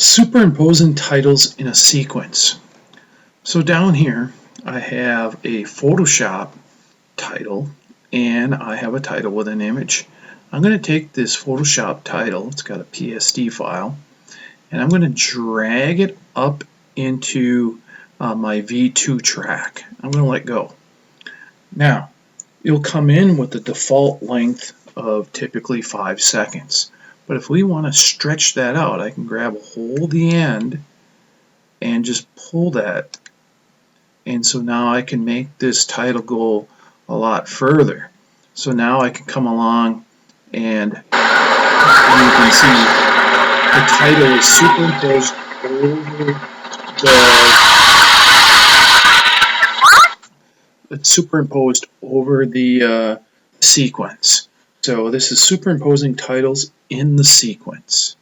Superimposing titles in a sequence. So down here I have a Photoshop title and I have a title with an image. I'm going to take this Photoshop title, it's got a PSD file, and I'm going to drag it up into my V2 track. I'm going to let go. Now, it'll come in with the default length of typically 5 seconds. But if we want to stretch that out, I can grab a hold of the end and just pull that. And so now I can make this title go a lot further. So now I can come along and you can see the title is superimposed over the sequence. So this is superimposing titles in the sequence.